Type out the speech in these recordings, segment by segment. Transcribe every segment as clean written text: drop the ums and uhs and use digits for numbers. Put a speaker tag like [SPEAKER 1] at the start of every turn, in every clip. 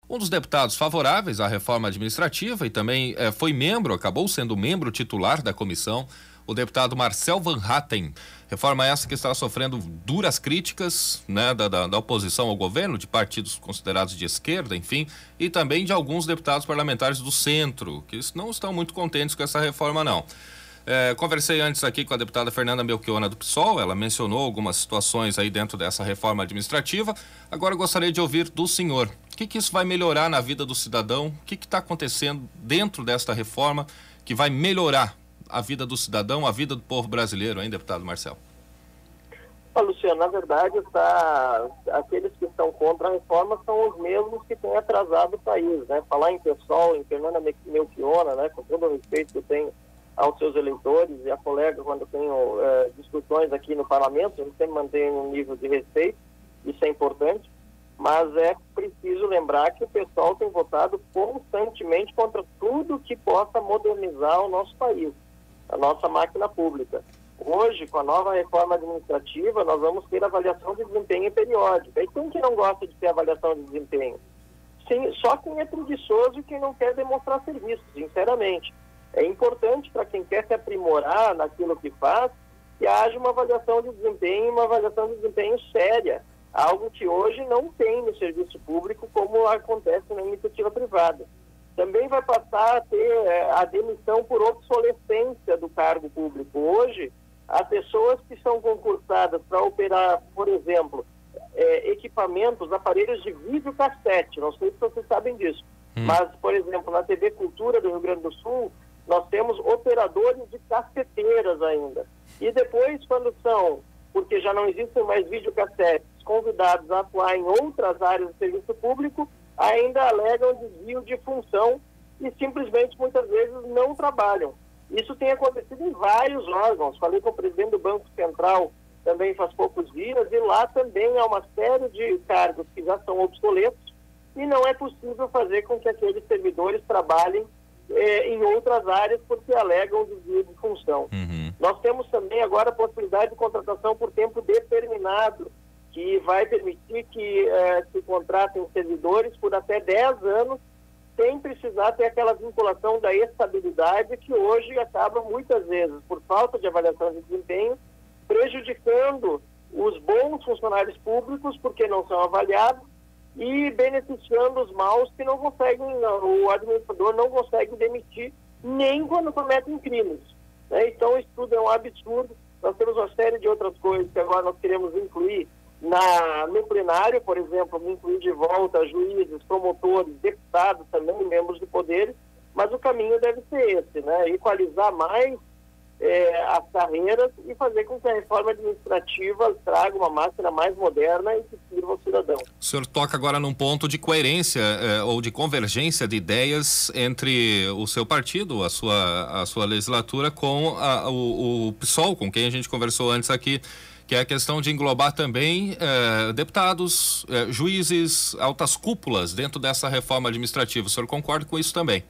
[SPEAKER 1] Um dos deputados favoráveis à reforma administrativa e também acabou sendo membro titular da comissão, o deputado Marcel Van Hatten. Reforma essa que está sofrendo duras críticas, né, da oposição ao governo, de partidos considerados de esquerda, enfim, e também de alguns deputados parlamentares do centro, que não estão muito contentes com essa reforma, não. Conversei antes aqui com a deputada Fernanda Melchiona do PSOL, ela mencionou algumas situações aí dentro dessa reforma administrativa. Agora eu gostaria de ouvir do senhor, o que isso vai melhorar na vida do cidadão? O que está acontecendo dentro desta reforma que vai melhorar a vida do cidadão, a vida do povo brasileiro, hein, deputado Marcel?
[SPEAKER 2] Luciano, na verdade, aqueles que estão contra a reforma são os mesmos que têm atrasado o país, né? Falar em PSOL, em Fernanda Melchiona, né, com todo o respeito que eu tenho aos seus eleitores e a colega, quando tenho discussões aqui no parlamento, a gente sempre mantém um nível de respeito, isso é importante, mas é preciso lembrar que o pessoal tem votado constantemente contra tudo que possa modernizar o nosso país, a nossa máquina pública. Hoje, com a nova reforma administrativa, nós vamos ter avaliação de desempenho periódica. E quem que não gosta de ter avaliação de desempenho? Sim, só quem é preguiçoso e quem não quer demonstrar serviço, sinceramente. É importante para quem quer se aprimorar naquilo que faz, que haja uma avaliação de desempenho, uma avaliação de desempenho séria, algo que hoje não tem no serviço público, como acontece na iniciativa privada. Também vai passar a ter a demissão por obsolescência do cargo público. Hoje, as pessoas que são concursadas para operar, por exemplo, equipamentos, aparelhos de videocassete, não sei se vocês sabem disso, mas, por exemplo, na TV Cultura do Rio Grande do Sul, nós temos operadores de cafeteiras ainda. E depois, quando são, porque já não existem mais videocassetes, convidados a atuar em outras áreas do serviço público, ainda alegam desvio de função e simplesmente, muitas vezes, não trabalham. Isso tem acontecido em vários órgãos. Falei com o presidente do Banco Central também faz poucos dias, e lá também há uma série de cargos que já são obsoletos e não é possível fazer com que aqueles servidores trabalhem em outras áreas porque alegam desvio de função. Nós temos também agora a possibilidade de contratação por tempo determinado, que vai permitir que se contratem servidores por até 10 anos, sem precisar ter aquela vinculação da estabilidade que hoje acaba muitas vezes, por falta de avaliação de desempenho, prejudicando os bons funcionários públicos porque não são avaliados e beneficiando os maus que não conseguem, o administrador não consegue demitir nem quando cometem crimes, né? Então isso tudo é um absurdo. Nós temos uma série de outras coisas que agora nós queremos incluir no plenário, por exemplo, incluir de volta juízes, promotores, deputados também, membros de poderes, mas o caminho deve ser esse, né? Equalizar mais as carreiras e fazer com que a reforma administrativa traga uma máquina mais moderna e que sirva ao cidadão.
[SPEAKER 1] O senhor toca agora num ponto de coerência ou de convergência de ideias entre o seu partido, a sua legislatura, com o PSOL, com quem a gente conversou antes aqui, que é a questão de englobar também deputados, juízes, altas cúpulas dentro dessa reforma administrativa. O senhor concorda com isso também?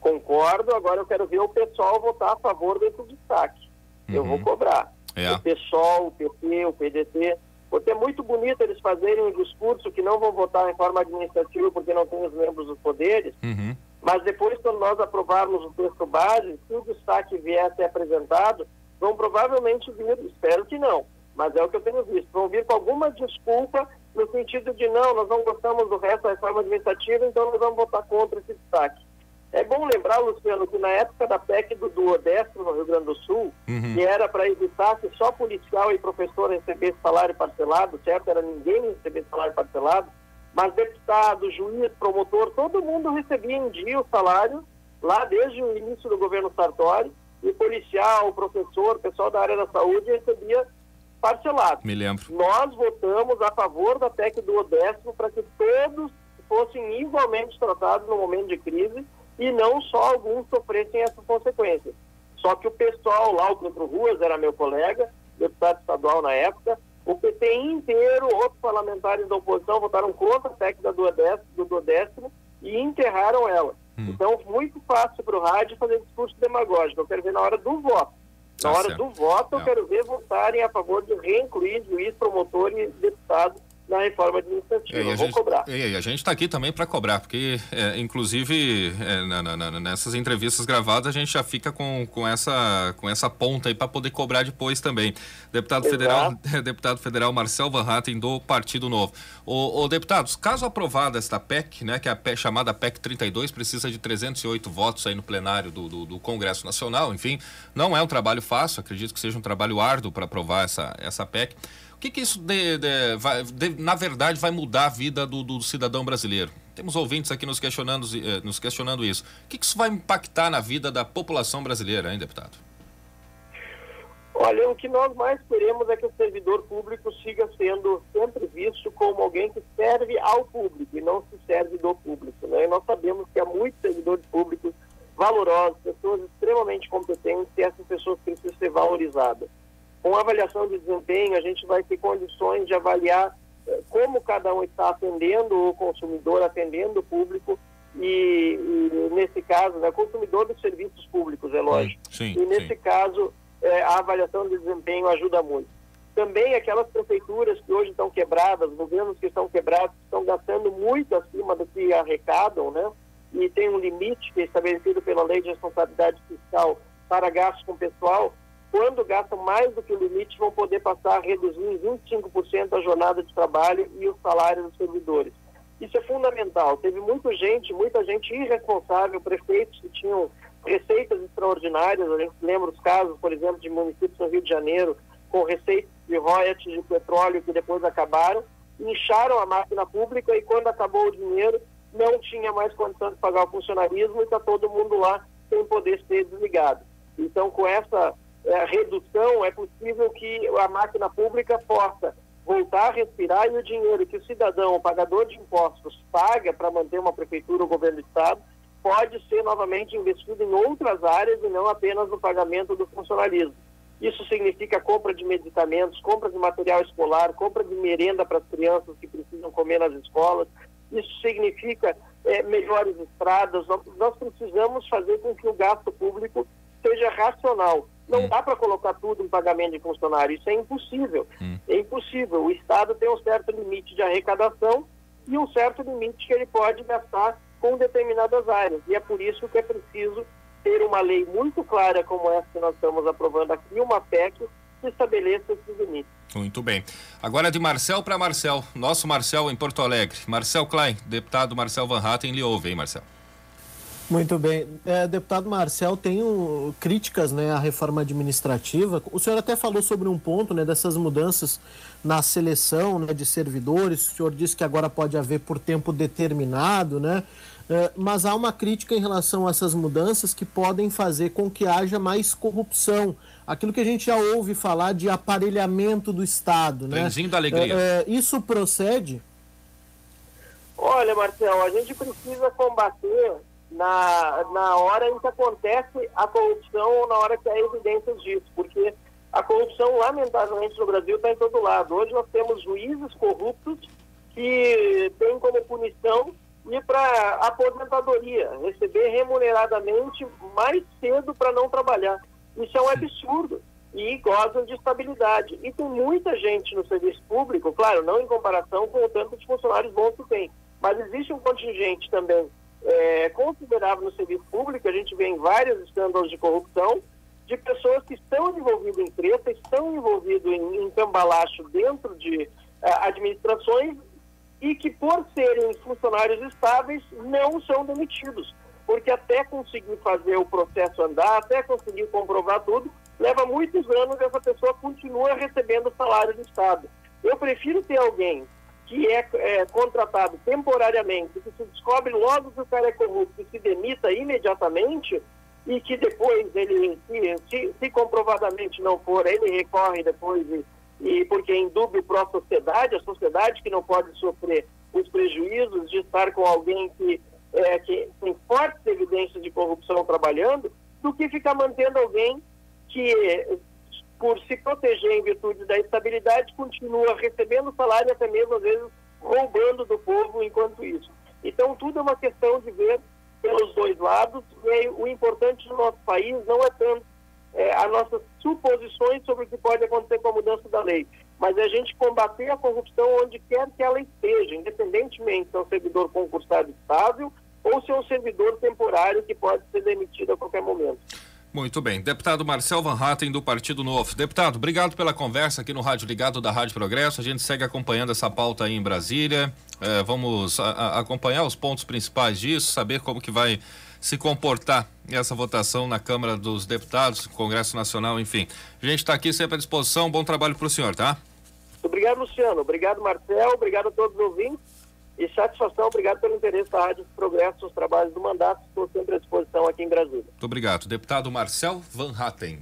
[SPEAKER 2] Concordo, agora eu quero ver o pessoal votar a favor desse destaque. Eu vou cobrar. O PSOL, o PP, o PDT, porque é muito bonito eles fazerem um discurso que não vão votar a reforma administrativa porque não tem os membros dos poderes, mas depois, quando nós aprovarmos o texto base, se o destaque vier a ser apresentado, vão provavelmente vir, espero que não, mas é o que eu tenho visto, vão vir com alguma desculpa no sentido de nós não gostamos do resto da reforma administrativa, então nós vamos votar contra esse destaque. É bom lembrar, Luciano, que na época da PEC do duodécimo no Rio Grande do Sul, que era para evitar que só policial e professor recebesse salário parcelado, certo? Era ninguém receber salário parcelado, mas deputado, juiz, promotor, todo mundo recebia em dia o salário, lá desde o início do governo Sartori, e policial, professor, pessoal da área da saúde recebia parcelado.
[SPEAKER 1] Me lembro.
[SPEAKER 2] Nós votamos a favor da PEC do duodécimo para que todos fossem igualmente tratados no momento de crise e não só alguns sofressem essas consequências. Só que o pessoal lá, o Pedro Ruas era meu colega, deputado estadual na época, o PT inteiro, outros parlamentares da oposição votaram contra a PEC do duodécimo e enterraram ela. Então, muito fácil para o rádio fazer discurso demagógico. Eu quero ver na hora do voto. Eu quero ver votarem a favor de reincluir juiz, promotor e deputado na reforma administrativa. Vou cobrar.
[SPEAKER 1] E a gente está aqui também para cobrar, porque, inclusive, nessas entrevistas gravadas, a gente já fica com essa ponta aí para poder cobrar depois também. Deputado federal Marcel Van Hatten, do Partido Novo. Deputados, caso aprovada esta PEC, né, que é a PEC, chamada PEC 32, precisa de 308 votos aí no plenário do Congresso Nacional, enfim, não é um trabalho fácil, acredito que seja um trabalho árduo para aprovar essa PEC. O que isso, na verdade, vai mudar a vida do cidadão brasileiro? Temos ouvintes aqui nos questionando isso. O que isso vai impactar na vida da população brasileira, hein, deputado?
[SPEAKER 2] Olha, o que nós mais queremos é que o servidor público siga sendo sempre visto como alguém que serve ao público e não se serve do público, né? E nós sabemos que há muitos servidores públicos valorosos, pessoas extremamente competentes, e essas pessoas precisam ser valorizadas. Com a avaliação de desempenho, a gente vai ter condições de avaliar como cada um está atendendo o consumidor, atendendo o público e nesse caso, né, consumidor dos serviços públicos, é lógico.
[SPEAKER 1] Sim,
[SPEAKER 2] e nesse caso, a avaliação de desempenho ajuda muito. Também aquelas prefeituras que hoje estão quebradas, governos que estão quebrados, estão gastando muito acima do que arrecadam, né? E tem um limite que é estabelecido pela Lei de Responsabilidade Fiscal para gastos com pessoal. Quando gastam mais do que o limite, vão poder passar a reduzir em 25% a jornada de trabalho e o salário dos servidores. Isso é fundamental. Teve muita gente irresponsável, prefeitos que tinham receitas extraordinárias. A gente lembra os casos, por exemplo, de municípios no Rio de Janeiro, com receitas de royalties de petróleo que depois acabaram, incharam a máquina pública e quando acabou o dinheiro, não tinha mais condição de pagar o funcionarismo e está todo mundo lá sem poder ser desligado. Então, com essa redução, é possível que a máquina pública possa voltar a respirar e o dinheiro que o cidadão, o pagador de impostos, paga para manter uma prefeitura ou governo do estado, pode ser novamente investido em outras áreas e não apenas no pagamento do funcionalismo. Isso significa compra de medicamentos, compra de material escolar, compra de merenda para as crianças que precisam comer nas escolas. Isso significa melhores estradas. Nós precisamos fazer com que o gasto público seja racional. Não dá para colocar tudo em pagamento de funcionário, isso é impossível. É impossível. O Estado tem um certo limite de arrecadação e um certo limite que ele pode gastar com determinadas áreas. E é por isso que é preciso ter uma lei muito clara como essa que nós estamos aprovando aqui, uma PEC que estabeleça esses limites.
[SPEAKER 1] Muito bem. Agora de Marcel para Marcel. Nosso Marcel em Porto Alegre. Marcel Klein, deputado Marcel Van Hatten, lhe ouve, hein, Marcel?
[SPEAKER 3] Muito bem. Deputado Marcel, tenho críticas, né, à reforma administrativa. O senhor até falou sobre um ponto, né, dessas mudanças na seleção, né, de servidores. O senhor disse que agora pode haver por tempo determinado, né? Mas há uma crítica em relação a essas mudanças que podem fazer com que haja mais corrupção. Aquilo que a gente já ouve falar de aparelhamento do Estado, né?
[SPEAKER 1] Trenzinho da alegria.
[SPEAKER 3] Isso procede?
[SPEAKER 2] Olha, Marcel, a gente precisa combater na hora em que acontece a corrupção ou na hora que há evidências disso, porque a corrupção, lamentavelmente, no Brasil está em todo lado. Hoje nós temos juízes corruptos que têm como punição ir para aposentadoria, receber remuneradamente mais cedo para não trabalhar. Isso é um absurdo e gozam de estabilidade. E tem muita gente no serviço público, claro, não em comparação com o tanto de funcionários bons que tem, mas existe um contingente também considerável no serviço público. A gente vê em vários escândalos de corrupção de pessoas que estão envolvidas em treta, estão envolvidas em cambalacho dentro de administrações e que, por serem funcionários estáveis, não são demitidos, porque até conseguir fazer o processo andar, até conseguir comprovar tudo, leva muitos anos e essa pessoa continua recebendo o salário do Estado. Eu prefiro ter alguém que é contratado temporariamente, que se descobre logo que o cara é corrupto e se demita imediatamente, e que depois ele, se comprovadamente não for, ele recorre depois e porque é indúbio pró-sociedade, a sociedade que não pode sofrer os prejuízos de estar com alguém que tem fortes evidências de corrupção trabalhando, do que ficar mantendo alguém que, por se proteger em virtude da estabilidade, continua recebendo salário e até mesmo, às vezes, roubando do povo enquanto isso. Então, tudo é uma questão de ver pelos dois lados, e o importante no nosso país não é tanto as nossas suposições sobre o que pode acontecer com a mudança da lei. mas é a gente combater a corrupção onde quer que ela esteja, independentemente se é um servidor concursado estável ou se é um servidor temporário que pode ser demitido a qualquer momento.
[SPEAKER 1] Muito bem. Deputado Marcel Van Hatten, do Partido Novo. Deputado, obrigado pela conversa aqui no Rádio Ligado da Rádio Progresso. A gente segue acompanhando essa pauta aí em Brasília. Vamos acompanhar os pontos principais disso, saber como que vai se comportar essa votação na Câmara dos Deputados, Congresso Nacional, enfim. A gente está aqui sempre à disposição. Bom trabalho para o senhor, tá?
[SPEAKER 2] Obrigado, Luciano. Obrigado, Marcel. Obrigado a todos os ouvintes. E satisfação, obrigado pelo interesse da Rádio Progresso nos trabalhos do mandato. Estou sempre à disposição aqui em Brasília.
[SPEAKER 1] Muito obrigado. Deputado Marcel Van Hatten.